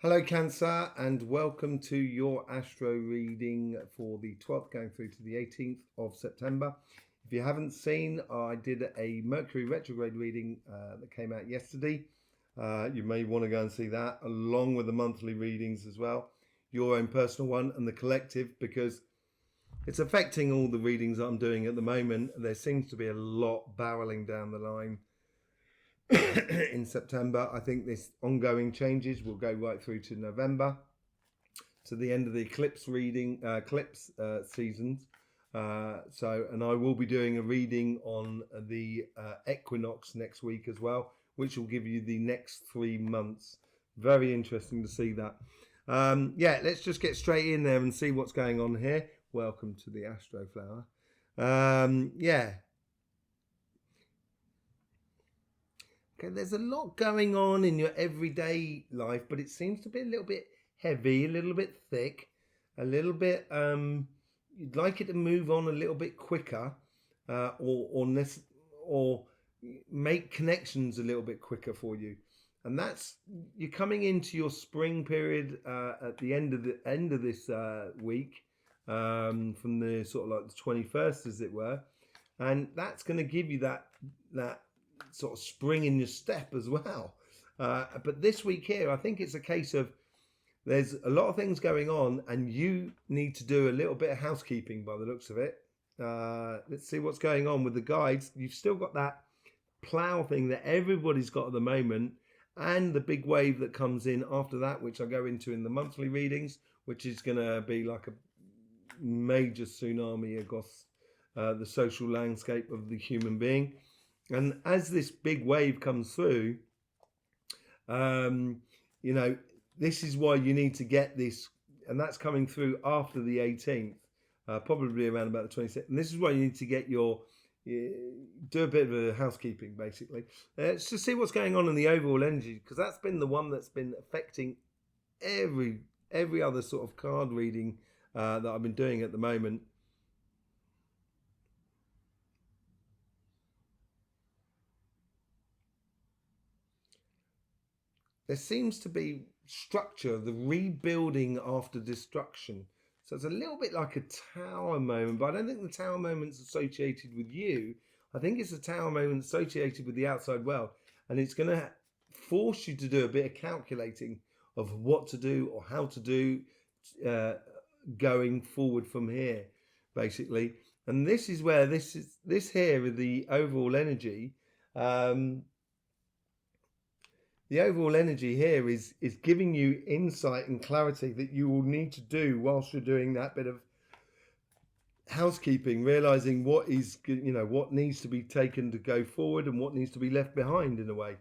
Hello Cancer, and welcome to your astro reading for the 12th going through to the 18th of September. If you haven't seen, I did a Mercury retrograde reading that came out yesterday. You may want to go and see that along with the monthly readings as well, your own personal one and the collective, because it's affecting all the readings I'm doing at the moment. There seems to be a lot barreling down the line in September. I think this ongoing changes will go right through to November, to the end of the eclipse reading, seasons. And I will be doing a reading on the equinox next week as well, which will give you the next 3 months. Very interesting to see that. Yeah, let's just get straight in there and see what's going on here. Welcome to the Astroflower. Yeah. Okay, there's a lot going on in your everyday life, but it seems to be a little bit heavy, a little bit thick, a little bit, you'd like it to move on a little bit quicker, or make connections a little bit quicker for you. And that's, you're coming into your spring period at the end of this week, from the sort of like the 21st, as it were. And that's going to give you that sort of spring in your step as well. But this week here, I think it's a case of there's a lot of things going on and you need to do a little bit of housekeeping by the looks of it. Let's see what's going on with the guides. You've still got that plow thing that everybody's got at the moment, and the big wave that comes in after that, which I go into in the monthly readings, which is going to be like a major tsunami across the social landscape of the human being. And as this big wave comes through, this is why you need to get this, and that's coming through after the 18th, probably around about the 26th. And this is why you need to get do a bit of a housekeeping, basically. Let's just see what's going on in the overall energy, because that's been the one that's been affecting every other sort of card reading that I've been doing at the moment. There seems to be structure, the rebuilding after destruction. So it's a little bit like a tower moment, but I don't think the tower moment's associated with you. I think it's a tower moment associated with the outside world. And it's going to force you to do a bit of calculating of what to do or how to do going forward from here, basically. And this is where this here, the overall energy, the overall energy here is giving you insight and clarity that you will need to do whilst you're doing that bit of housekeeping, realizing what is, what needs to be taken to go forward and what needs to be left behind in a way.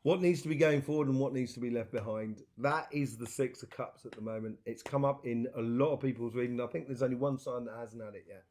What needs to be going forward and what needs to be left behind. That is the Six of Cups at the moment. It's come up in a lot of people's reading. I think there's only one sign that hasn't had it yet.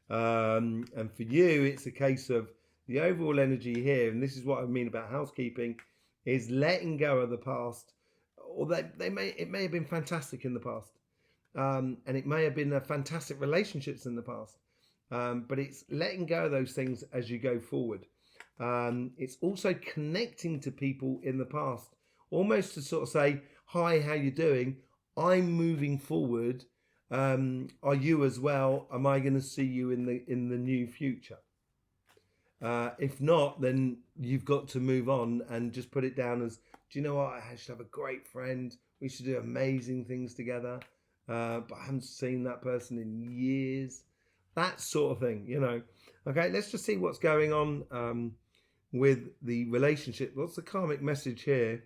And for you, it's a case of the overall energy here, and this is what I mean about housekeeping, is letting go of the past. Or it may have been fantastic in the past, and it may have been fantastic relationships in the past, but it's letting go of those things as you go forward. It's also connecting to people in the past, almost to sort of say, "Hi, how you doing? I'm moving forward. Are you as well? Am I going to see you in the new future?" If not, then you've got to move on and just put it down as, do you know what? I should have a great friend. We should do amazing things together. But I haven't seen that person in years. That sort of thing, Okay, let's just see what's going on with the relationship. What's the karmic message here?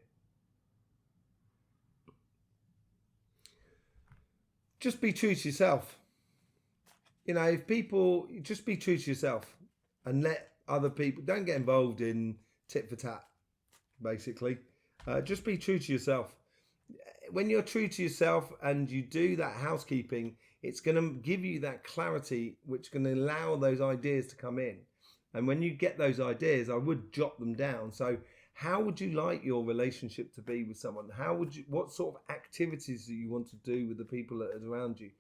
Just be true to yourself. If people, just be true to yourself and let other people, don't get involved in tit for tat, basically. Just be true to yourself. When you're true to yourself and you do that housekeeping, it's going to give you that clarity, which can allow those ideas to come in. And when you get those ideas, I would jot them down. So how would you like your relationship to be with someone? What sort of activities do you want to do with the people that are around you?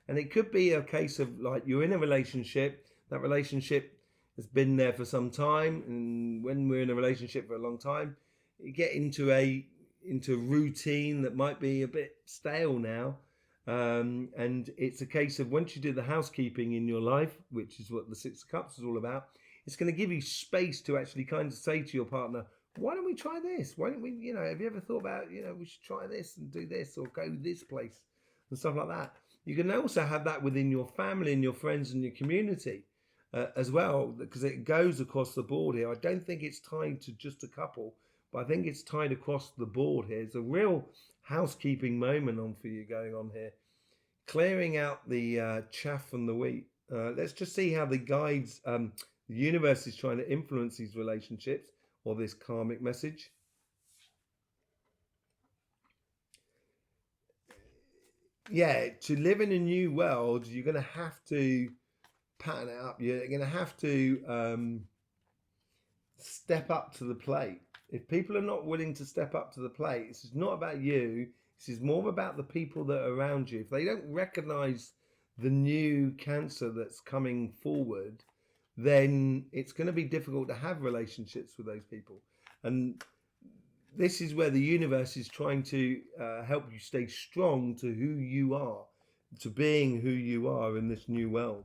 And it could be a case of, like, you're in a relationship, that relationship has been there for some time, and when we're in a relationship for a long time, get into routine that might be a bit stale now. And it's a case of once you do the housekeeping in your life, which is what the Six of Cups is all about, it's going to give you space to actually kind of say to your partner, why don't we try this? Why don't we, have you ever thought about, we should try this and do this or go this place and stuff like that. You can also have that within your family and your friends and your community as well, because it goes across the board here. I don't think it's tied to just a couple, but I think it's tied across the board here. It's a real housekeeping moment on for you going on here. Clearing out the chaff from the wheat. Let's just see how the guides, the universe is trying to influence these relationships or this karmic message. Yeah, to live in a new world, you're going to have to pattern it up. You're going to have to step up to the plate. If people are not willing to step up to the plate, this is not about you. This is more about the people that are around you. If they don't recognize the new Cancer that's coming forward, then it's going to be difficult to have relationships with those people. And this is where the universe is trying to help you stay strong to who you are, to being who you are in this new world.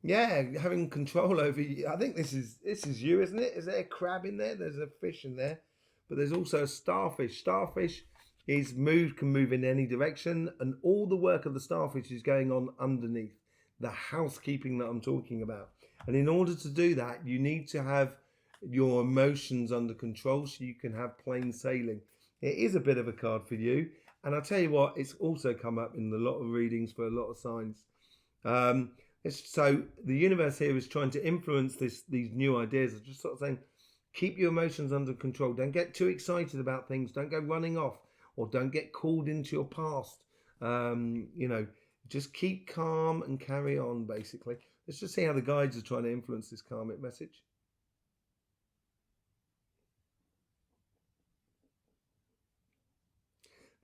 Yeah, having control over you. I think this is you, isn't it? Is there a crab in there? There's a fish in there, but there's also a starfish. Starfish can move in any direction, and all the work of the starfish is going on underneath the housekeeping that I'm talking about. And in order to do that, you need to have your emotions under control so you can have plain sailing. It is a bit of a card for you, and I'll tell you what, it's also come up in a lot of readings for a lot of signs. So the universe here is trying to influence these new ideas. It's just sort of saying, keep your emotions under control. Don't get too excited about things. Don't go running off, or don't get called into your past. Just keep calm and carry on, basically. Let's just see how the guides are trying to influence this karmic message.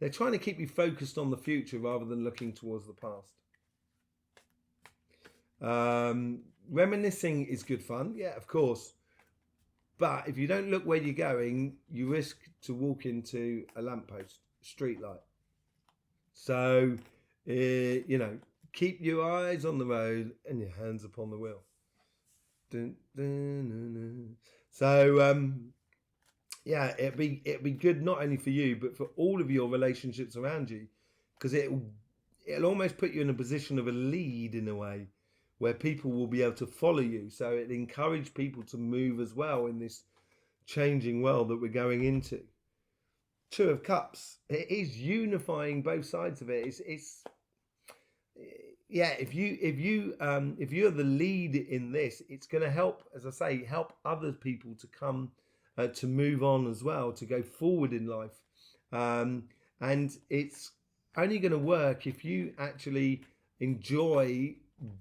They're trying to keep you focused on the future rather than looking towards the past. Reminiscing is good fun, yeah, of course. But if you don't look where you're going, you risk to walk into a lamppost, street light. So, keep your eyes on the road and your hands upon the wheel. Dun, dun, dun, dun. So, yeah, it'd be good not only for you, but for all of your relationships around you, because it'll almost put you in a position of a lead in a way, where people will be able to follow you. So it encourages people to move as well in this changing world that we're going into. Two of Cups. It is unifying both sides of it. If you're the lead in this, it's going to help, as I say, help other people to come to move on as well, to go forward in life. And it's only going to work if you actually enjoy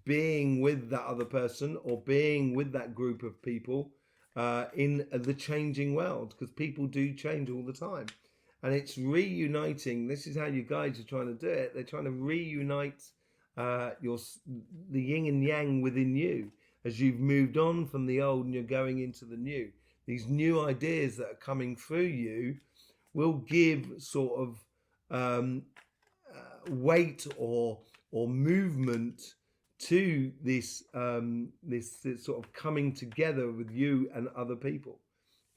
being with that other person or being with that group of people in the changing world, because people do change all the time, and it's reuniting. This is how you guides are trying to do it. They're trying to reunite the yin and yang within you as you've moved on from the old and you're going into the new. These new ideas that are coming through you will give sort of weight or movement to this sort of coming together with you and other people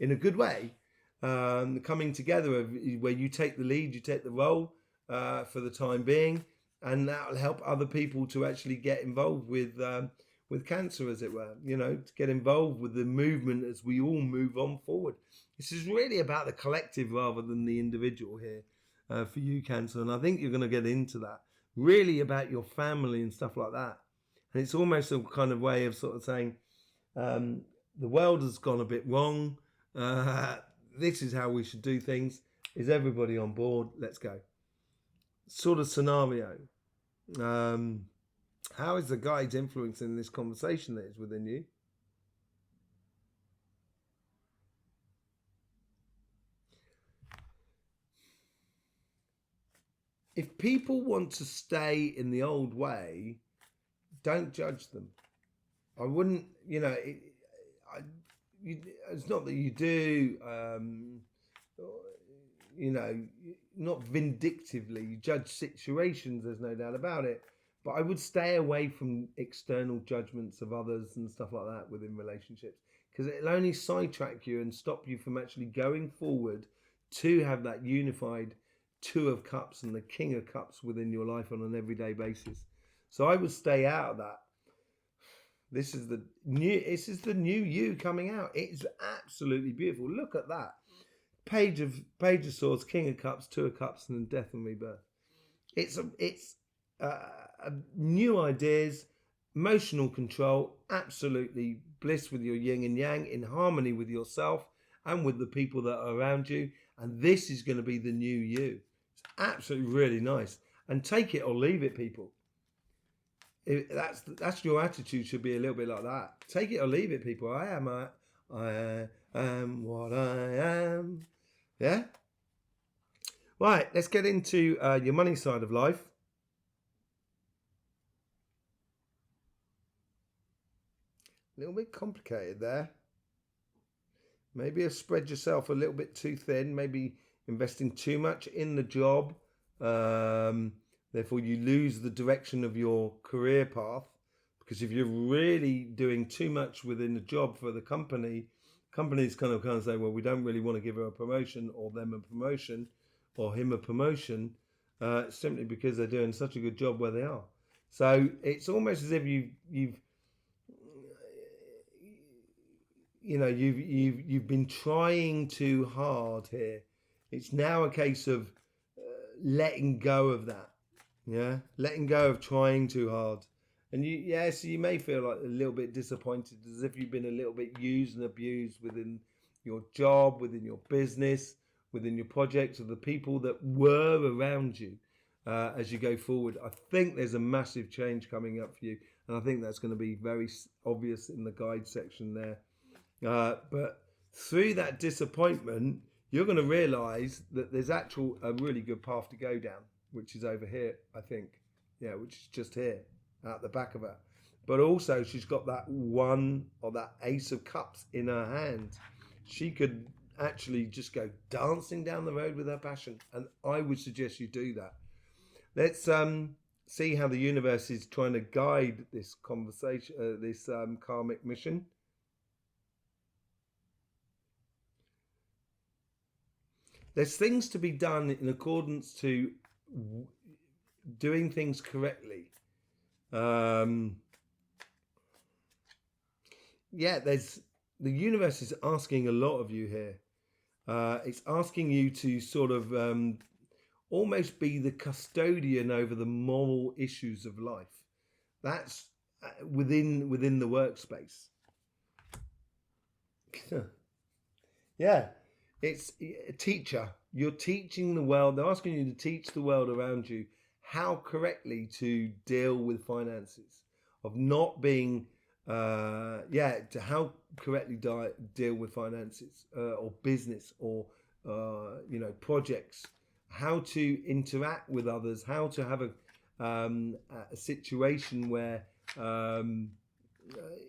in a good way. Coming together where you take the lead, you take the role for the time being, and that will help other people to actually get involved with Cancer, as it were, to get involved with the movement as we all move on forward. This is really about the collective rather than the individual here for you, Cancer, and I think you're going to get into that, really about your family and stuff like that. And it's almost a kind of way of sort of saying, the world has gone a bit wrong. This is how we should do things. Is everybody on board? Let's go. Sort of scenario. How is the guides influencing this conversation that is within you? If people want to stay in the old way, don't judge them. I wouldn't, it's not that you do, you know, not vindictively. You judge situations, there's no doubt about it. But I would stay away from external judgments of others and stuff like that within relationships, because it'll only sidetrack you and stop you from actually going forward to have that unified Two of Cups and the King of Cups within your life on an everyday basis. So I would stay out of that. This is the new you coming out. It's absolutely beautiful. Look at that. Page of Swords, King of Cups, Two of Cups, and then Death and Rebirth. It's new ideas, emotional control, absolutely bliss with your yin and yang, in harmony with yourself and with the people that are around you. And this is going to be the new you. It's absolutely really nice. And take it or leave it, people. That's your attitude. Should be a little bit like that. Take it or leave it, people. I am what I am. Yeah. Right. Let's get into your money side of life. A little bit complicated there. Maybe you spread yourself a little bit too thin. Maybe investing too much in the job. Therefore, you lose the direction of your career path. Because if you're really doing too much within the job for the company, companies kind of say, well, we don't really want to give her a promotion or them a promotion or him a promotion, simply because they're doing such a good job where they are. So it's almost as if you've been trying too hard here. It's now a case of letting go of that. Yeah, letting go of trying too hard. And so you may feel like a little bit disappointed, as if you've been a little bit used and abused within your job, within your business, within your projects, or the people that were around you as you go forward. I think there's a massive change coming up for you, and I think that's going to be very obvious in the guide section there. But through that disappointment, you're going to realise that there's a really good path to go down, which is over here, I think. Yeah, which is just here, at the back of her. But also, she's got that one, or that Ace of Cups in her hand. She could actually just go dancing down the road with her passion. And I would suggest you do that. Let's see how the universe is trying to guide this conversation, this karmic mission. There's things to be done in accordance to doing things correctly. The universe is asking a lot of you here. It's asking you to sort of almost be the custodian over the moral issues of life. That's within the workspace. Yeah. It's a teacher. You're teaching the world. They're asking you to teach the world around you how correctly to deal with finances, of not being, to how correctly deal with finances or business or, projects, how to interact with others, how to have a situation where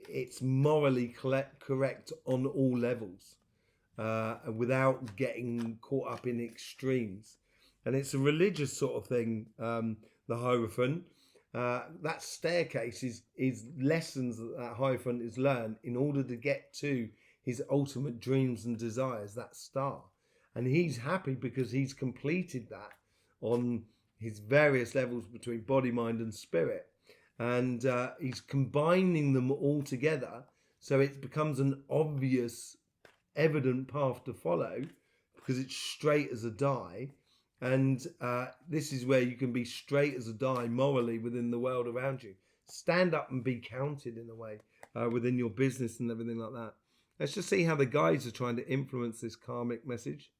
it's morally correct on all levels. Without getting caught up in extremes. And it's a religious sort of thing, the Hierophant. That staircase is lessons that Hierophant is learned in order to get to his ultimate dreams and desires, that star. And he's happy because he's completed that on his various levels between body, mind and spirit. And he's combining them all together so it becomes an obvious, evident path to follow, because it's straight as a die. And this is where you can be straight as a die morally within the world around you. Stand up and be counted in a way within your business and everything like that. Let's just see how the guides are trying to influence this karmic message.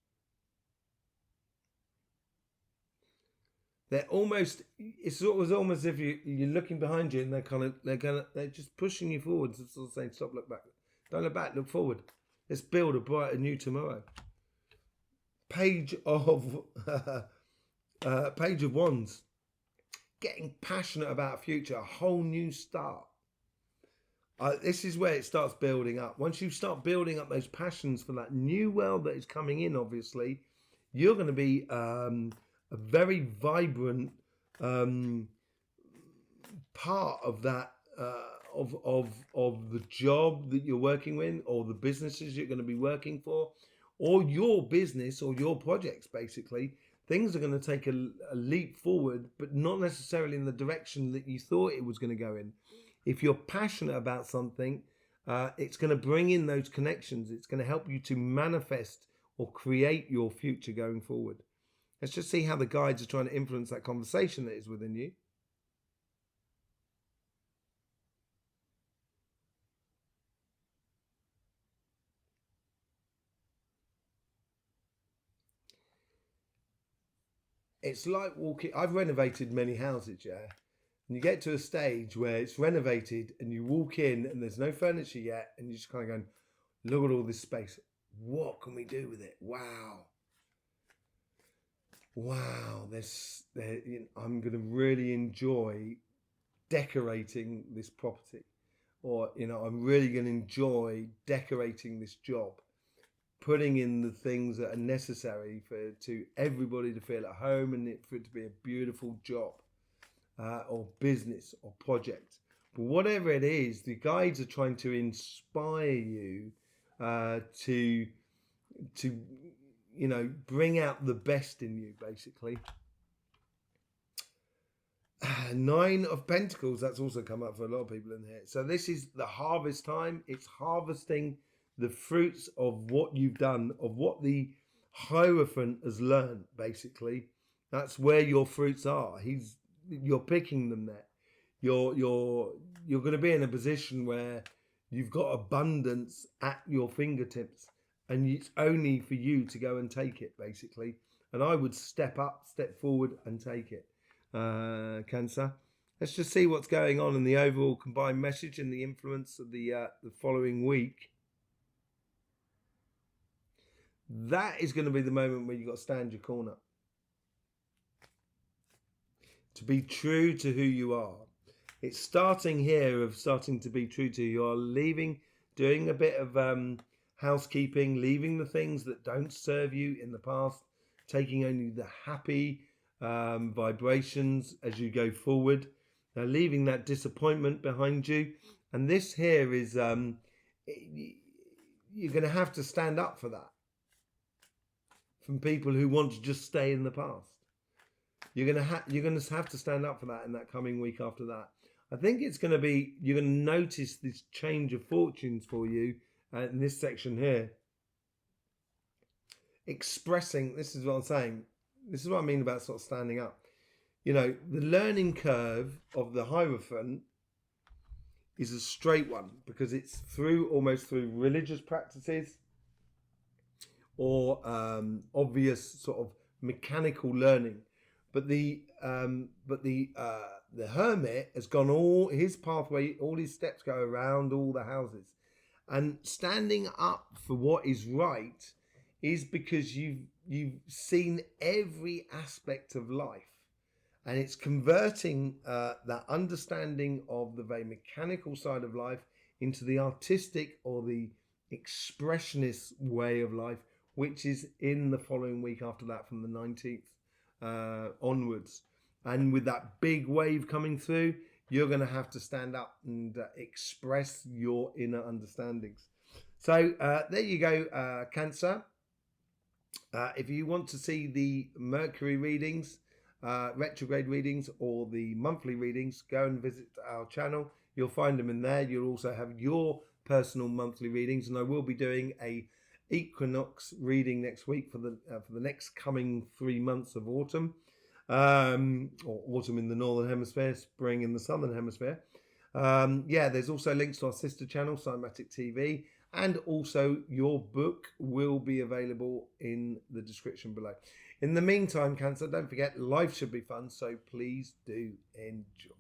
It's almost as if you're looking behind you and they're just pushing you forward, sort of saying, stop, look back. Don't look back, look forward. Let's build a brighter new tomorrow. Page of Wands. Getting passionate about a future, a whole new start. This is where it starts building up. Once you start building up those passions for that new world that is coming in, obviously, you're going to be a very vibrant part of that of the job that you're working with, or the businesses you're going to be working for, or your business or your projects. Basically, things are going to take a leap forward, but not necessarily in the direction that you thought it was going to go in. If you're passionate about something, it's going to bring in those connections. It's going to help you to manifest or create your future going forward. Let's just see how the guides are trying to influence that conversation that is within you. It's like walking. I've renovated many houses, yeah. And you get to a stage where it's renovated and you walk in and there's no furniture yet, and you're just kind of going, look at all this space. What can we do with it? Wow. Wow. I'm going to really enjoy decorating this property. Or, I'm really going to enjoy decorating this job. Putting in the things that are necessary to everybody to feel at home, and for it to be a beautiful job. Or business or project, but whatever it is, the guides are trying to inspire you to bring out the best in you, basically. 9 of Pentacles, that's also come up for a lot of people in here. So this is the harvest time. It's harvesting the fruits of what you've done, of what the Hierophant has learned, basically. That's where your fruits are. You're picking them there. You're going to be in a position where you've got abundance at your fingertips, and it's only for you to go and take it, basically. And I would step forward and take it, Cancer. Let's just see what's going on in the overall combined message and the influence of the following week. That is going to be the moment where you've got to stand your corner. To be true to who you are. It's starting here of starting to be true to who you are, leaving, doing a bit of housekeeping, leaving the things that don't serve you in the past, taking only the happy vibrations as you go forward, leaving that disappointment behind you. And this here is, you're going to have to stand up for that from people who want to just stay in the past. You're gonna have to stand up for that in that coming week after that. I think it's going to be, you're going to notice this change of fortunes for you in this section here. Expressing, this is what I'm saying. This is what I mean about sort of standing up. The learning curve of the Hierophant is a straight one, because it's almost through religious practices or obvious sort of mechanical learning. But the Hermit has gone all his pathway, all his steps go around all the houses, and standing up for what is right is because you've seen every aspect of life, and it's converting that understanding of the very mechanical side of life into the artistic or the expressionist way of life, which is in the following week after that, from the 19th onwards. And with that big wave coming through, you're going to have to stand up and express your inner understandings. So there you go, Cancer. If you want to see the Mercury readings, retrograde readings, or the monthly readings, go and visit our channel. You'll find them in there. You'll also have your personal monthly readings, and I will be doing a equinox reading next week for the next coming 3 months of autumn, or autumn in the northern hemisphere, spring in the southern hemisphere. There's also links to our sister channel, Cymatic TV, and also your book will be available in the description below. In the meantime, Cancer, don't forget, life should be fun, so please do enjoy.